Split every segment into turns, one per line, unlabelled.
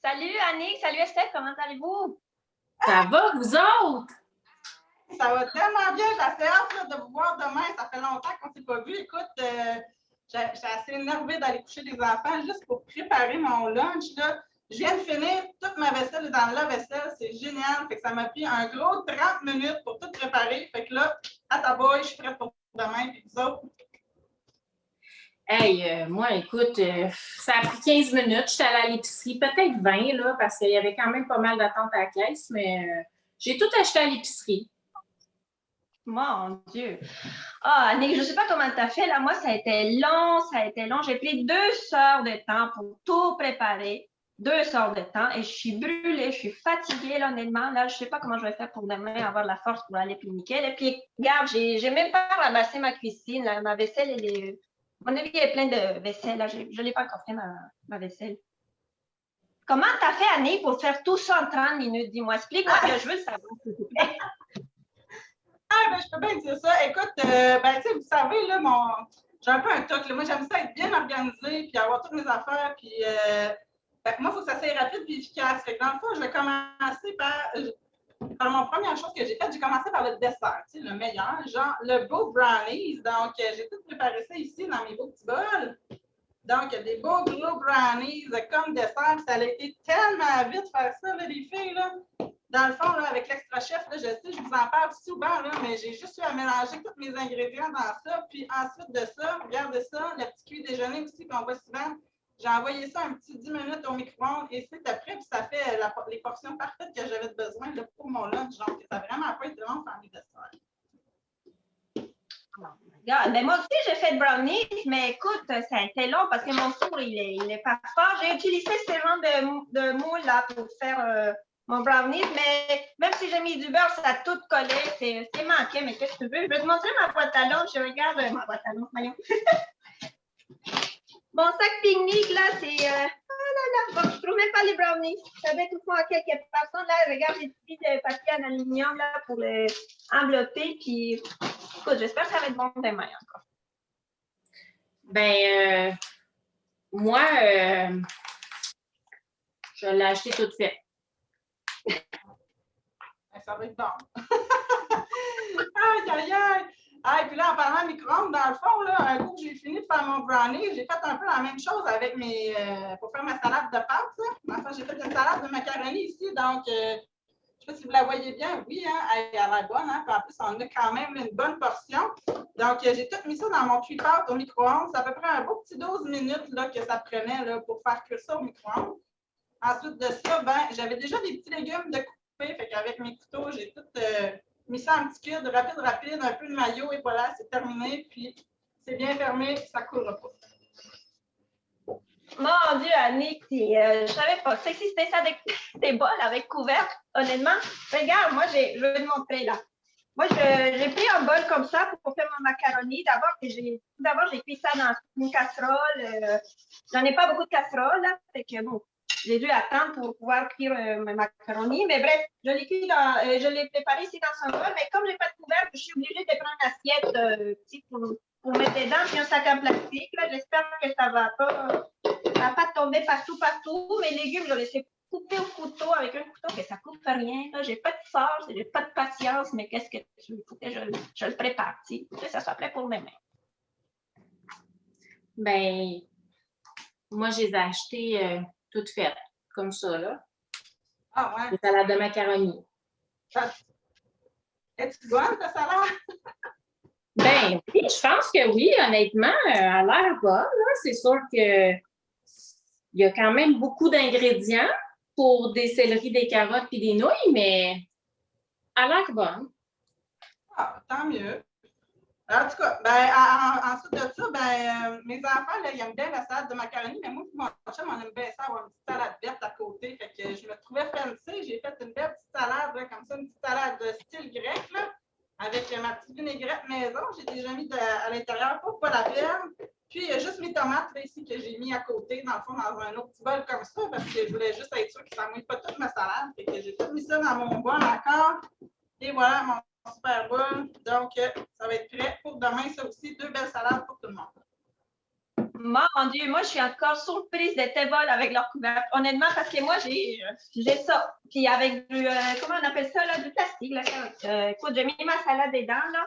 Salut Annick, salut Estelle, comment allez-vous?
Ça va, vous autres?
Ça va tellement bien, j'ai assez hâte de vous voir demain. Ça fait longtemps qu'on ne s'est pas vu. Écoute, j'ai assez énervée d'aller coucher les enfants juste pour préparer mon lunch. Là. Je viens de finir, toute ma vaisselle est dans le lave-vaisselle, c'est génial. Fait que ça m'a pris un gros 30 minutes pour tout préparer. Fait que là, à ta boy, je suis prête pour demain. Puis vous autres?
Hey, moi, écoute, ça a pris 15 minutes. J'étais allée à l'épicerie, peut-être 20, là, parce qu'il y avait quand même pas mal d'attentes à la caisse, mais j'ai tout acheté à l'épicerie.
Mon Dieu. Ah, Annick, je ne sais pas comment tu as fait. Là, moi, ça a été long, J'ai pris 2 heures de temps pour tout préparer. 2 heures de temps et je suis brûlée, je suis fatiguée, là, honnêtement. Là, je ne sais pas comment je vais faire pour demain avoir la force pour aller plus nickel. Et puis, regarde, j'ai même pas ramassé ma cuisine. Là. Ma vaisselle, elle est. Mon avis est plein de vaisselle. Là. Je ne l'ai pas encore fait, ma vaisselle. Comment tu as fait, Annick, pour faire tout ça en 30 minutes? Dis-moi, explique-moi que je veux le savoir, s'il te plaît.
Je peux bien dire ça. Écoute, tu sais, vous savez, là, j'ai un peu un toc. Moi, j'aime ça être bien organisé, puis avoir toutes mes affaires, puis moi, il faut que ça soit rapide et efficace. Fait que dans le fond, je vais commencer par mon première chose que j'ai faite. J'ai commencé par le dessert, tu sais, le meilleur, genre le beau brownies. Donc, j'ai tout préparé ça ici dans mes beaux petits bols. Donc, il y a des beaux gros brownies comme dessert. Ça a été tellement vite faire ça, là, les filles, là. Dans le fond, là, avec l'extra chef, là, je sais, je vous en parle souvent, là, mais j'ai juste eu à mélanger tous mes ingrédients dans ça. Puis ensuite de ça, regardez ça, le petit cuit déjeuner aussi qu'on voit souvent. J'ai envoyé ça un petit 10 minutes au micro-ondes et c'est après, puis ça fait les portions parfaites que j'avais besoin là, pour mon lunch. Donc, ça n'a vraiment pas été long de faire mes desserts.
Ben moi aussi, j'ai fait de brownies, mais écoute, ça a été long parce que mon four, il est pas fort. J'ai utilisé ce genre de moule là pour faire mon brownies, mais même si j'ai mis du beurre, ça a tout collé. C'est manqué, mais qu'est-ce que tu veux? Je vais te montrer ma boîte à lunch. Je regarde ma boîte à lunch, voyons. Mon sac pique-nique, là, c'est... Bon, je ne trouve même pas les brownies. Ça va être tout à quelques personnes. Là, regarde les petits papiers en aluminium là, pour les envelopper. Puis, écoute, j'espère que ça va être bon demain encore.
Ben, moi, je l'ai acheté toute faite.
Ça va être bon. Aïe, aïe, aïe. Ah, et puis là, en parlant de micro-ondes, dans le fond, là, un coup que j'ai fini de faire mon brownie, j'ai fait un peu la même chose avec pour faire ma salade de pâtes. Enfin, j'ai fait une salade de macaroni ici, donc je ne sais pas si vous la voyez bien. Oui, hein, elle a l'air bonne, hein, puis en plus, on a quand même une bonne portion. Donc, j'ai tout mis ça dans mon cuit-pâte au micro-ondes. C'est à peu près un beau petit 12 minutes là, que ça prenait là, pour faire cuire ça au micro-ondes. Ensuite de ça, j'avais déjà des petits légumes de couper, fait qu'avec mes couteaux, j'ai tout mis ça en petit cube, rapide, un peu de maillot, et voilà, c'est terminé. Puis, c'est bien fermé, ça ne coulera pas.
Mon Dieu, Annick, je ne savais pas que c'était ça des bols avec couvercle, honnêtement. Regarde, moi, je vais te montrer là. Moi, j'ai pris un bol comme ça pour faire mon macaroni. D'abord, j'ai cuit ça dans une casserole. J'en ai pas beaucoup de casseroles, là, fait que bon, j'ai dû attendre pour pouvoir cuire mes macaronis. Mais bref, je l'ai préparé ici dans un bol, mais comme j'ai pas de couvercle, je suis obligée de prendre une assiette pour mettre dedans, puis un sac en plastique. Là, j'espère que ça va pas tomber partout. Mes légumes, je les ai coupés au couteau avec un couteau, que ça coupe rien. Là, j'ai pas de force, j'ai pas de patience, mais qu'est-ce que tu veux? Il faut que je le prépare, que ça soit prêt pour demain.
Ben, moi, je les ai achetées toutes faites, comme ça, là.
Ah ouais?
Des salades de macaroni.
Es-tu bonne, ta salade?
Ben oui, je pense que oui, honnêtement, elle a l'air bonne. Là. C'est sûr que il y a quand même beaucoup d'ingrédients pour des céleris, des carottes et des nouilles, mais elle a l'air bonne.
Ah, tant mieux. En tout cas, ensuite de ça, mes enfants, là, ils aiment bien la salade de macaroni, mais moi, mon chum, on aime bien ça, avoir une petite salade verte à côté. Fait que je me trouvais fancy. J'ai fait une belle petite salade, là, comme ça, une petite salade de style grec, là, avec ma petite vinaigrette maison. J'ai déjà mis à l'intérieur pour pas la perdre. Puis, il y a juste mes tomates là, ici que j'ai mis à côté, dans le fond, dans un autre petit bol comme ça, parce que je voulais juste être sûre que ça ne mouille pas toute ma salade. Fait que j'ai tout mis ça dans mon bol encore. Et voilà, mon super bol. Donc, ça va être prêt pour demain. Ça aussi, 2 belles salades pour tout le monde.
Mon Dieu, moi, je suis encore surprise de tes bols avec leur couvercle. Honnêtement, parce que moi, j'ai ça. Puis avec du, comment on appelle ça, là, du plastique. Là, écoute, j'ai mis ma salade dedans, là.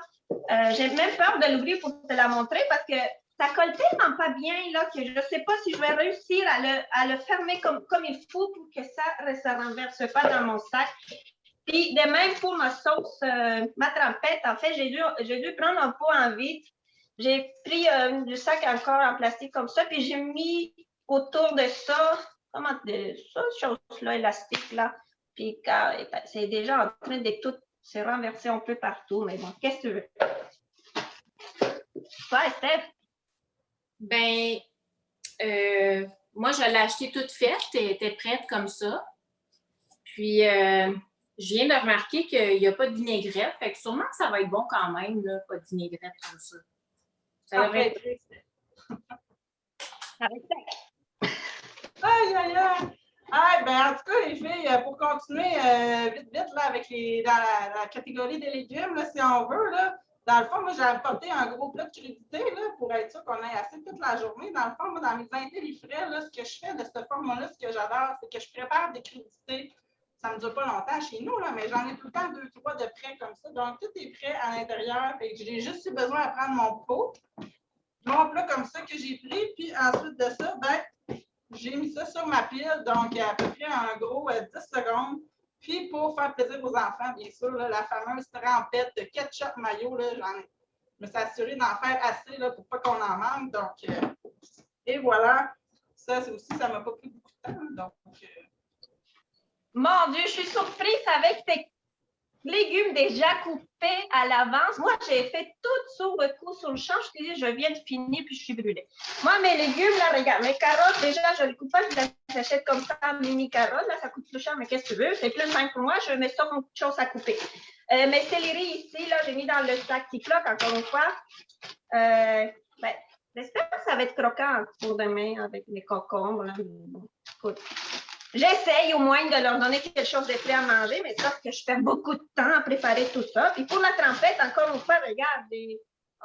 J'ai même peur de l'ouvrir pour te la montrer parce que ça colle tellement pas bien, là, que je ne sais pas si je vais réussir à le fermer comme il faut pour que ça ne se renverse pas dans mon sac. Puis, de même pour ma sauce, ma trempette, en fait, j'ai dû prendre un pot en vitre. J'ai pris du sac encore en plastique comme ça, puis j'ai mis autour de ça, cette chose-là, élastique, là. Puis, c'est déjà en train de tout se renverser un peu partout, mais bon, qu'est-ce que tu veux? Toi, Steph?
Ben, moi, je l'ai achetée toute faite, elle était prête comme ça. Puis, je viens de remarquer qu'il n'y a pas de vinaigrette, fait que sûrement que ça va être bon quand même, là, pas de vinaigrette comme ça. Ça devrait être
Aïe, aïe, aïe! Ah, ben, en tout cas, les filles, pour continuer vite, vite, là, avec dans la catégorie des légumes, là, si on veut, là, dans le fond, moi, j'ai apporté un gros plat de crudité, là, pour être sûr qu'on ait assez toute la journée. Dans le fond, moi, dans mes intellifrais, là, ce que je fais de ce format-là, ce que j'adore, c'est que je prépare des crudités. Ça ne me dure pas longtemps chez nous, là, mais j'en ai tout le temps 2, 3 de prêt comme ça. Donc, tout est prêt à l'intérieur. J'ai juste eu besoin de prendre mon pot, mon plat comme ça que j'ai pris, puis ensuite de ça, ben, j'ai mis ça sur ma pile, donc à peu près en gros 10 secondes. Puis pour faire plaisir aux enfants, bien sûr, là, la fameuse trempette de ketchup mayo, là, je me suis assurée d'en faire assez là, pour pas qu'on en manque. Donc, et voilà. Ça aussi, ça m'a pas pris beaucoup de temps. Donc,
Mon Dieu, je suis surprise avec tes légumes déjà coupés à l'avance. Moi, j'ai fait tout sur le coup, sur le champ. Je te dis, je viens de finir puis je suis brûlée. Moi, mes légumes, là, regarde, mes carottes, déjà, je ne les coupe pas, je les achète comme ça, mini carottes. Là, ça coûte plus cher, mais qu'est-ce que tu veux? C'est plus simple pour moi. Je mets ça comme chose à couper. Mes céleris ici, là, j'ai mis dans le sac Tic-Loc, encore une fois. J'espère que ça va être croquant pour demain avec les concombres. Là. Écoute. J'essaye au moins de leur donner quelque chose de prêt à manger, mais sauf que je perds beaucoup de temps à préparer tout ça. Puis pour la trempette, encore une fois, regarde,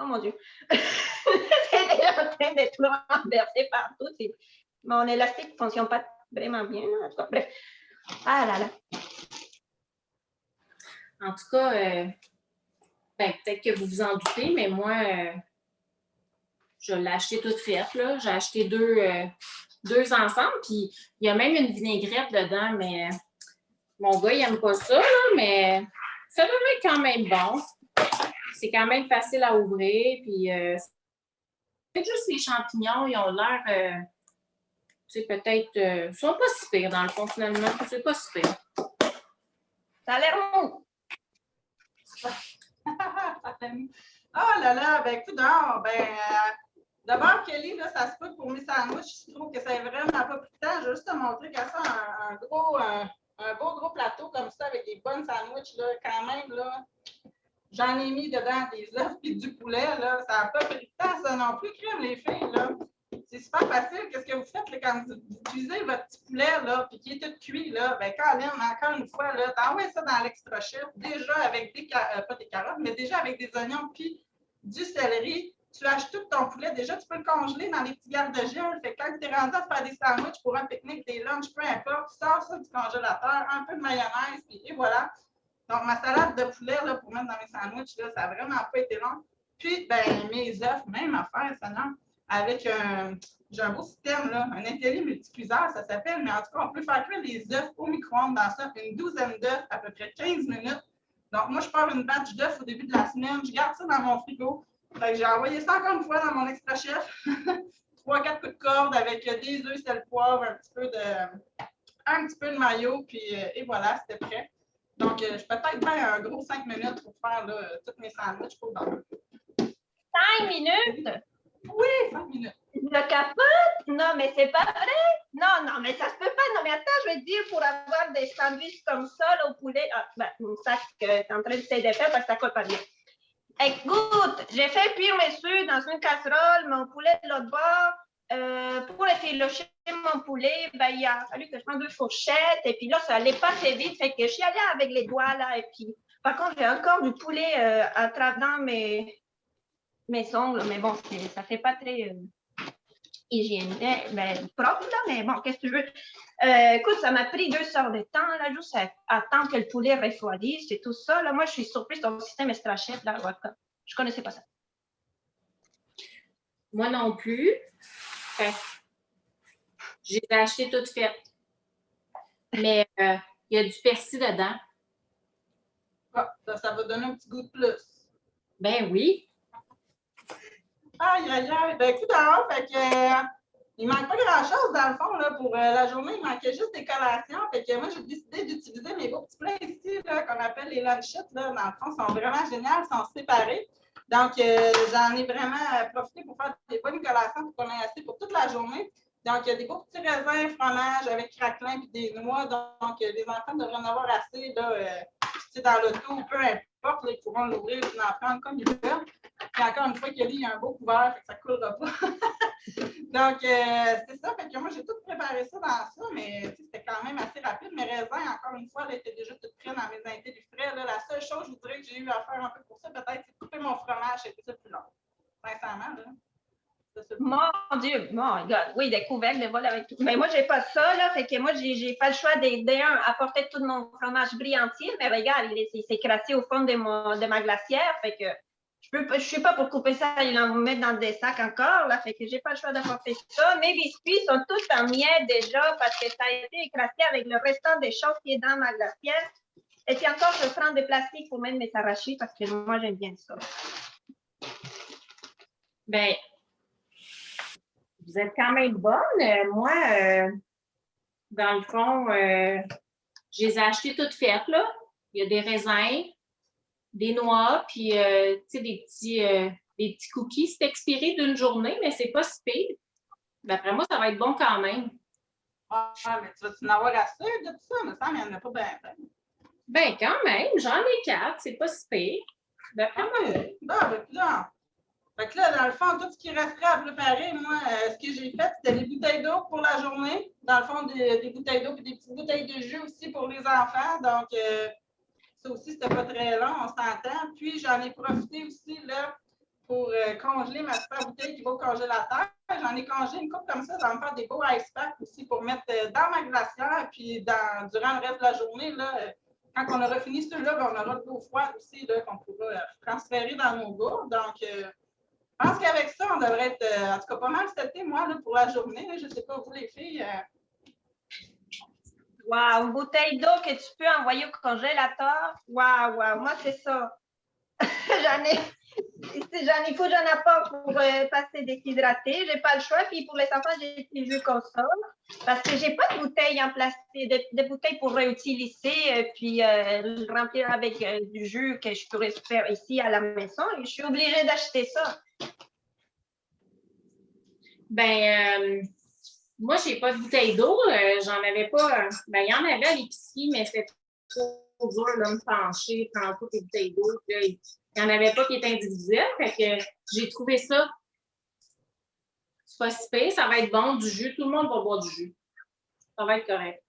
oh mon Dieu, c'est déjà en train de tout renverser partout. Mon élastique ne fonctionne pas vraiment bien. Là. En tout cas, bref. Ah là là.
En tout cas, ben, peut-être que vous vous en doutez, mais moi, je l'ai acheté toute faite. Là. J'ai acheté deux ensemble, puis il y a même une vinaigrette dedans, mais mon gars, il n'aime pas ça, là, mais ça devrait être quand même bon. C'est quand même facile à ouvrir, puis c'est juste les champignons, ils ont l'air, tu sais, peut-être, ils sont pas si pires, dans le fond, finalement, c'est pas si pire.
Ça a l'air mou.
Oh là là, ben écoute, ben, d'abord, Kelly, là, ça se peut pour mes sandwichs. Je trouve que ça est vraiment pas plus de temps. Je vais juste te montrer qu'à ça, un beau gros plateau comme ça avec des bonnes sandwichs, là, quand même, là. J'en ai mis dedans des œufs et du poulet, là. Ça n'a pas pris de temps, ça non plus, crème, les filles, là. C'est super facile. Qu'est-ce que vous faites là, quand vous utilisez votre petit poulet, là, puis qui est tout cuit, là? Ben, Colin, encore une fois, là, t'envoies ça dans l'extra chef, déjà avec pas des carottes, mais déjà avec des oignons, puis du céleri. Tu haches tout ton poulet. Déjà, tu peux le congeler dans les petits garde-gel. Fait que quand tu es rendu à faire des sandwichs pour un pique-nique, des lunchs, peu importe, tu sors ça du congélateur, un peu de mayonnaise, puis et voilà. Donc, ma salade de poulet là, pour mettre dans mes sandwichs, là, ça n'a vraiment pas été long. Puis, ben, mes œufs, même affaire, ça non. Avec j'ai un beau système, là, un intelli multicuiseur, ça s'appelle, mais en tout cas, on peut faire cuire les œufs au micro-ondes dans ça, une douzaine d'œufs, à peu près 15 minutes. Donc, moi, je pars une batch d'œufs au début de la semaine, je garde ça dans mon frigo. Fait que j'ai envoyé ça encore une fois dans mon extra chef. 3-4 coups de corde avec des œufs, sel, poivre, un petit peu de maillot, puis et voilà, c'était prêt. Donc, je peux peut-être faire un gros 5 minutes pour faire là, tous mes sandwichs pour demain.
5 minutes?
Oui, 5 minutes.
Je capote? Non, mais c'est pas vrai. Non, mais ça se peut pas. Non, mais attends, je vais te dire, pour avoir des sandwichs comme ça, là, au poulet, ça que tu es en train de t'aider faire parce que ça colle pas bien. Écoute, j'ai fait cuire mes œufs dans une casserole, mon poulet de l'autre bord. Pour effilocher mon poulet, ben, il a fallu que je prenne 2 fourchettes. Et puis là, ça allait pas assez vite. Fait que je suis allée avec les doigts, là. Et puis, par contre, j'ai encore du poulet dans mes ongles. Mais bon, ça fait pas très... hygiénique, ben, propre, là, mais bon, qu'est-ce que tu veux? Écoute, ça m'a pris 2 heures de temps, là, juste à attendre que le poulet refroidisse, c'est tout ça. Là, moi, je suis surprise, ton système extra chef, là, je connaissais pas ça.
Moi non plus. Fait, j'ai acheté toutes faites. Mais il y a du persil dedans.
Ah, ça va donner un petit goût de plus.
Ben oui.
Aïe, aïe, aïe. Ben, écoute, fait que, il manque pas grand-chose, dans le fond, là, pour la journée. Il manquait juste des collations. Fait que moi, j'ai décidé d'utiliser mes beaux petits plats ici, là, qu'on appelle les lunchettes, là. Dans le fond, ils sont vraiment géniaux, ils sont séparés. Donc, j'en ai vraiment profité pour faire des bonnes collations pour qu'on ait assez pour toute la journée. Donc, il y a des beaux petits raisins, fromage avec craquelin et des noix. Donc, les enfants devraient en avoir assez là, dans l'auto, peu importe, là, ils pourront l'ouvrir et en prendre comme ils veulent. Puis encore une fois, Kelly, il y a un beau couvert, fait que ça ne coulera pas. Donc, c'est ça. Fait que moi, j'ai tout préparé ça dans ça, mais c'était quand même assez rapide. Mes raisins, encore une fois, là, étaient déjà tout prêts dans mes intellifrais. La seule chose, je vous dirais, que j'ai eu à faire un peu pour ça, peut-être, c'est de couper mon fromage. C'était ça plus long. Sincèrement, là.
Mon Dieu, mon God, oui, des couvercles, des vols avec tout. Mais moi, j'ai pas ça, là, fait que moi, j'ai pas le choix d'apporter tout mon fromage brie entier, mais regarde, il s'est crassé au fond de ma glacière, fait que je suis pas pour couper ça et le mettre dans des sacs encore, là, fait que j'ai pas le choix d'apporter ça. Mes biscuits sont tous en miettes déjà parce que ça a été écrasé avec le restant des choses qui est dans ma glacière. Et puis encore, je prends des plastiques pour mettre mes arachides parce que moi, j'aime bien ça.
Ben, vous êtes quand même bonne. Moi, dans le fond, je les ai achetées toutes faites, là. Il y a des raisins, des noix, puis, tu sais, des petits cookies. C'est expiré d'une journée, mais c'est pas si pire. D'après moi, ça va être bon quand même.
Ah, mais tu vas-tu en avoir assez de tout ça? Mais ça, il n'y en a pas bien.
Ben, quand même, j'en ai 4, c'est pas si pire. D'après moi.
Ben, là. Fait que là, dans le fond, tout ce qui resterait à préparer, moi, ce que j'ai fait, c'était des bouteilles d'eau pour la journée. Dans le fond, des bouteilles d'eau et des petites bouteilles de jus aussi pour les enfants. Donc, ça aussi, c'était pas très long, on s'entend. Puis, j'en ai profité aussi là, pour congeler ma super bouteille qui va au congélateur. J'en ai congelé une coupe comme ça me faire des beaux ice packs aussi pour mettre dans ma glacière. Puis, durant le reste de la journée, là, quand on aura fini celui-là, ben, on aura de l'eau froide aussi qu'on pourra transférer dans nos gourdes. Donc, je pense qu'avec ça, on devrait être, en tout cas, pas mal seté, moi, là, pour la journée. Là, je ne sais pas, vous, les filles.
Wow, une bouteille d'eau que tu peux envoyer au congélateur. Wow, moi, c'est ça. Il faut que j'en apporte pour passer déshydraté. Je n'ai pas le choix. Puis pour les enfants, j'ai des jus consomment parce que je n'ai pas de bouteilles en plastique, de bouteilles pour réutiliser puis remplir avec du jus que je pourrais faire ici à la maison. Et je suis obligée d'acheter ça.
Ben, moi, je n'ai pas de bouteille d'eau. J'en avais pas. Ben, il y en avait à l'épicerie, mais c'était trop dur de me pencher, prendre toutes les bouteilles d'eau. Il n'y en avait pas qui étaient individuelles. Fait que j'ai trouvé ça. C'est pas si pire, ça va être bon, du jus. Tout le monde va boire du jus. Ça va être correct.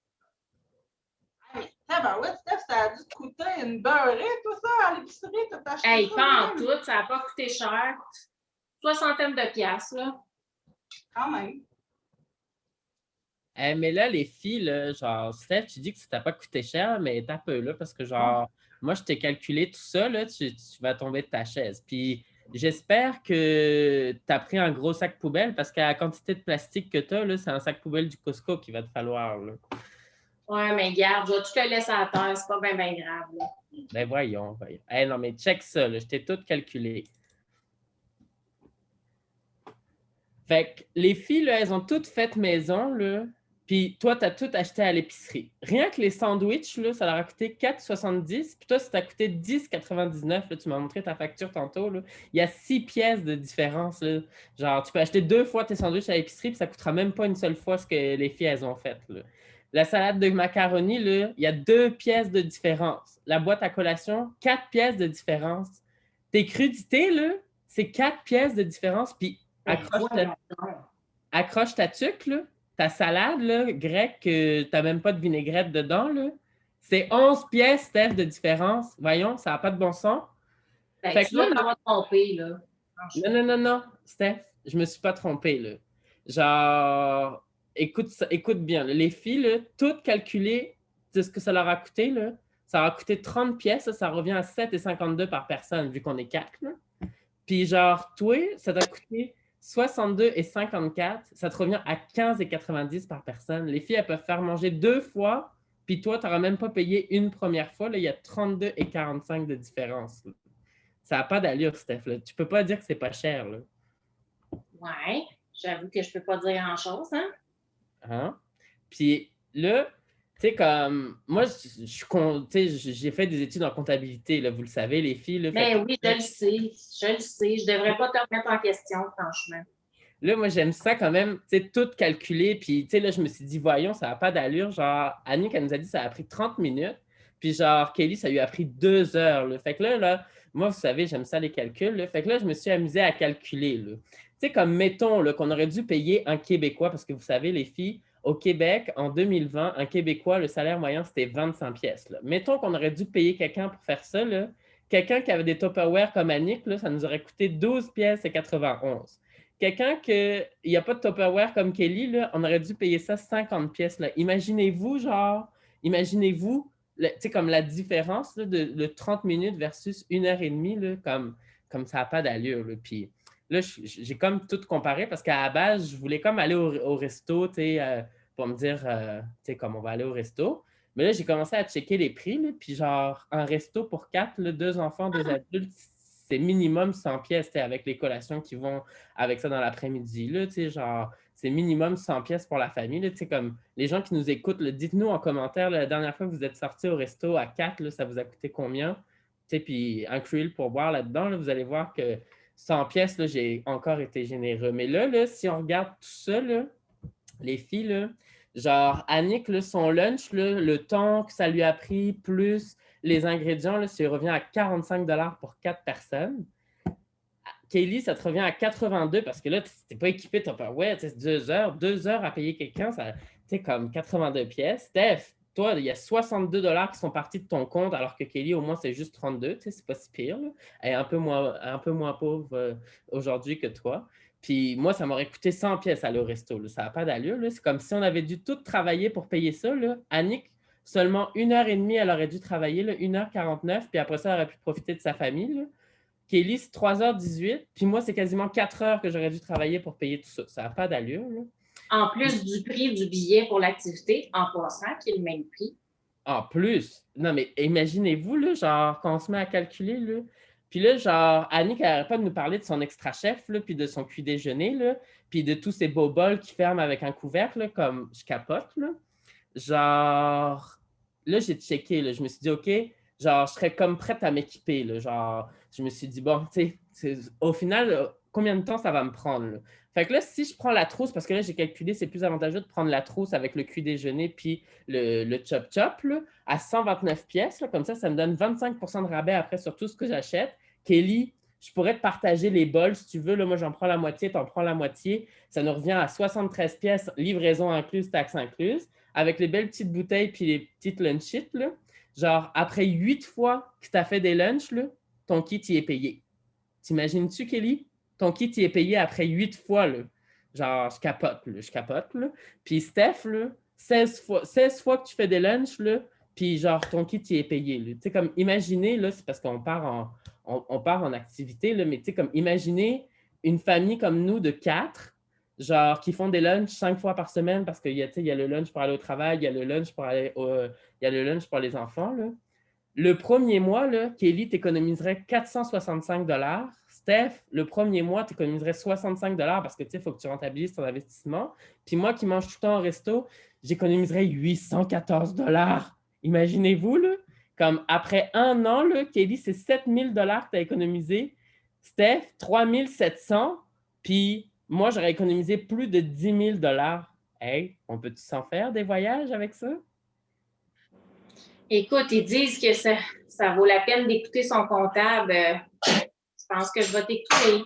Ouais, Steph, ça a dû te coûter une beurrée, tout ça, à l'épicerie. Tu as acheté
Hey,
ça,
pas en tout, ça n'a pas coûté cher. 60 de piastres, là.
Quand même.
Mais là, les filles, là, genre, Steph, tu dis que ça t'a pas coûté cher, mais t'as peu, là, parce que, genre, moi, je t'ai calculé tout ça, là, tu vas tomber de ta chaise. Puis, j'espère que tu as pris un gros sac poubelle, parce que la quantité de plastique que tu as, là, c'est un sac poubelle du Costco qu'il va te falloir, là.
Ouais, mais garde, je vais tout te laisser à terre, c'est pas bien grave, là.
Ben voyons. Hey, non, mais check ça, là, je t'ai tout calculé. Fait que les filles, là, elles ont toutes fait maison, là. Puis toi, tu as tout acheté à l'épicerie. Rien que les sandwichs, là, ça leur a coûté 4,70. Puis toi, ça t'a coûté 10,99. Là, tu m'as montré ta facture tantôt. Là. Il y a 6 pièces de différence. Là. Genre, tu peux acheter 2 fois tes sandwichs à l'épicerie, puis ça ne coûtera même pas une seule fois ce que les filles, elles ont fait. Là. La salade de macaroni, là, il y a 2 pièces de différence. La boîte à collation, 4 pièces de différence. Tes crudités, là, c'est 4 pièces de différence. Puis accroche ta tuque, là. Ta salade là, grecque, tu n'as même pas de vinaigrette dedans, là, c'est 11 pièces, Steph, de différence. Voyons, ça n'a pas de bon sens.
Fait que tu dois t'avoir trompé, là.
Non, Steph, je ne me suis pas trompée, là. Genre, écoute bien, là, les filles, là, toutes calculées de ce que ça leur a coûté, là, ça leur a coûté 30 pièces, ça revient à 7,52 par personne, vu qu'on est 4. Là. Puis genre, toi, ça t'a coûté 62,54, ça te revient à 15,90 par personne. Les filles, elles peuvent faire manger 2 fois, puis toi, tu n'auras même pas payé une première fois. Là, il y a 32,45 de différence. Là. Ça n'a pas d'allure, Steph. Là. Tu peux pas dire que c'est pas cher. Là.
Ouais, j'avoue que je peux pas dire grand-chose, hein?
Hein? Puis là, tu sais, comme moi, j'ai fait des études en comptabilité, là, vous le savez, les filles. Là,
Mais oui, je le sais. Je le sais. Je devrais pas te remettre en question, franchement.
là, moi, j'aime ça quand même, tu sais, tout calculer. Puis, tu sais, là, je me suis dit, voyons, ça n'a pas d'allure. Genre, Annick, elle nous a dit que ça a pris 30 minutes. Puis, genre, Kelly, ça lui a pris 2 heures. Là. Fait que là, moi, vous savez, j'aime ça les calculs. Là. Fait que là, je me suis amusée à calculer. Là. Tu sais, comme mettons là, qu'on aurait dû payer un Québécois, parce que vous savez, les filles, au Québec, en 2020, un Québécois, le salaire moyen, c'était 25 pièces. Là. Mettons qu'on aurait dû payer quelqu'un pour faire ça. Là. Quelqu'un qui avait des Tupperware comme Annick, là, ça nous aurait coûté 12 pièces et 91. Quelqu'un qu'il n'y a pas de Tupperware comme Kelly, là, on aurait dû payer ça 50 pièces. Là. Imaginez-vous, comme la différence là, de 30 minutes versus 1 heure et demie, là, comme ça n'a pas d'allure. Là. Puis là, j'ai comme tout comparé parce qu'à la base, je voulais comme aller au resto, pour me dire, comme on va aller au resto. Mais là, j'ai commencé à checker les prix, là, puis genre, un resto pour 4, là, 2 enfants, 2 adultes, c'est minimum 100 pièces, avec les collations qui vont avec ça dans l'après-midi, là, genre, c'est minimum 100 pièces pour la famille, là, comme les gens qui nous écoutent, là, dites-nous en commentaire, là, la dernière fois que vous êtes sortis au resto à 4, là, ça vous a coûté combien? Puis incluez le pourboire là-dedans, là, vous allez voir que 100 pièces, là, j'ai encore été généreux. Mais là, si on regarde tout ça, là, les filles, là, genre, Annick, là, son lunch, là, le temps que ça lui a pris, plus les ingrédients, là, ça revient à 45 pour 4 personnes. Kaylee, ça te revient à 82 parce que là, tu n'es pas équipé, tu n'as pas, ouais, c'est 2 heures à payer quelqu'un, ça, comme 82 pièces. Steph, toi, il y a 62 qui sont partis de ton compte, alors que Kelly, au moins, c'est juste 32, c'est pas si pire. Là. Elle est un peu moins pauvre aujourd'hui que toi. Puis moi, ça m'aurait coûté 100 pièces aller au resto. Là. Ça n'a pas d'allure. Là. C'est comme si on avait dû tout travailler pour payer ça. Là. Annick, seulement 1 heure et demie, elle aurait dû travailler, là, 1 h 49, puis après ça, elle aurait pu profiter de sa famille. Là. Kelly, c'est 3h18, puis moi, c'est quasiment 4 heures que j'aurais dû travailler pour payer tout ça. Ça n'a pas d'allure. Là.
En plus du prix du billet pour l'activité, en passant, qui est le même prix.
En plus, non, mais imaginez-vous, là, genre, quand on se met à calculer, là, puis là, genre, Annick, elle n'arrête pas de nous parler de son extra-chef, là, puis de son cuit déjeuner, là, puis de tous ces beaux bols qui ferment avec un couvercle, là, comme je capote, là. Genre, là, j'ai checké, là, je me suis dit, OK, genre, je serais comme prête à m'équiper, là, genre, je me suis dit, bon, tu sais, au final, combien de temps ça va me prendre, là? Fait que là, si je prends la trousse, parce que là, j'ai calculé, c'est plus avantageux de prendre la trousse avec le cuit déjeuner puis le chop-chop là, à 129 pièces. Là, comme ça me donne 25 de rabais après sur tout ce que j'achète. Kelly, je pourrais te partager les bols si tu veux. Là, moi, j'en prends la moitié, tu en prends la moitié. Ça nous revient à 73 pièces, livraison incluse, taxe incluse, avec les belles petites bouteilles puis les petites lunch là. Genre, après 8 fois que tu as fait des lunchs, là, ton kit y est payé. T'imagines-tu, Kelly? Ton kit y est payé après 8 fois. Là. Genre, je capote. Là. Puis Steph, là, 16 fois que tu fais des lunchs, là, puis genre, ton kit y est payé. Tu sais, comme imaginez, là, c'est parce qu'on part en activité, là, mais tu sais, comme imaginez une famille comme nous de 4, genre, qui font des lunchs 5 fois par semaine parce qu'il y a le lunch pour aller au travail, il y a le lunch pour aller il y a le lunch pour les enfants, là. Le premier mois, là, Kelly t'économiserait 465 $. Steph, le premier mois, tu économiserais 65 $ parce que tu sais, il faut que tu rentabilises ton investissement. Puis moi qui mange tout le temps au resto, j'économiserais 814 $. Imaginez-vous, là, comme après 1 an, là, Kelly, c'est 7000 $ que tu as économisé. Steph, 3700. Puis moi, j'aurais économisé plus de 10 000 $. Hey, on peut-tu s'en faire des voyages avec ça?
Écoute, ils disent que ça vaut la peine d'écouter son comptable. Je pense que je vais t'écouter.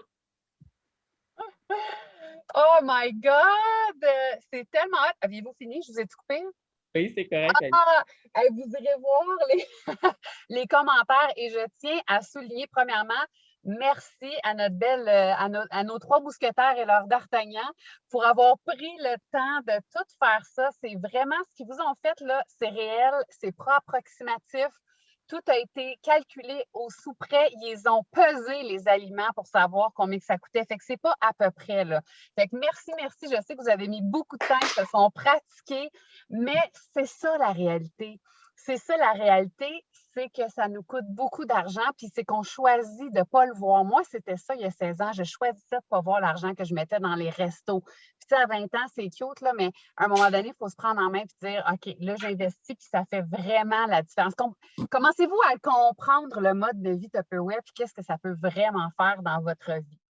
Oh my God! C'est tellement hot. Aviez-vous fini? Je vous ai coupé?
Oui, c'est correct.
Vous irez voir les commentaires et je tiens à souligner premièrement Merci à notre belle, à nos trois mousquetaires et leur d'Artagnan pour avoir pris le temps de tout faire ça. C'est vraiment ce qu'ils vous ont fait, là, c'est réel, c'est pas approximatif. Tout a été calculé au sous près. Ils ont pesé les aliments pour savoir combien que ça coûtait. Fait que c'est pas à peu près, là. Fait que merci, merci. Je sais que vous avez mis beaucoup de temps, ils se sont pratiqués, mais c'est ça la réalité. C'est ça la réalité, c'est que ça nous coûte beaucoup d'argent, puis c'est qu'on choisit de ne pas le voir. Moi, c'était ça il y a 16 ans. Je choisissais de ne pas voir l'argent que je mettais dans les restos. Puis tu sais, à 20 ans, c'est cute, là, mais à un moment donné, il faut se prendre en main et dire, OK, là, j'investis, puis ça fait vraiment la différence. Commencez-vous à comprendre le mode de vie Tupperware, puis qu'est-ce que ça peut vraiment faire dans votre vie?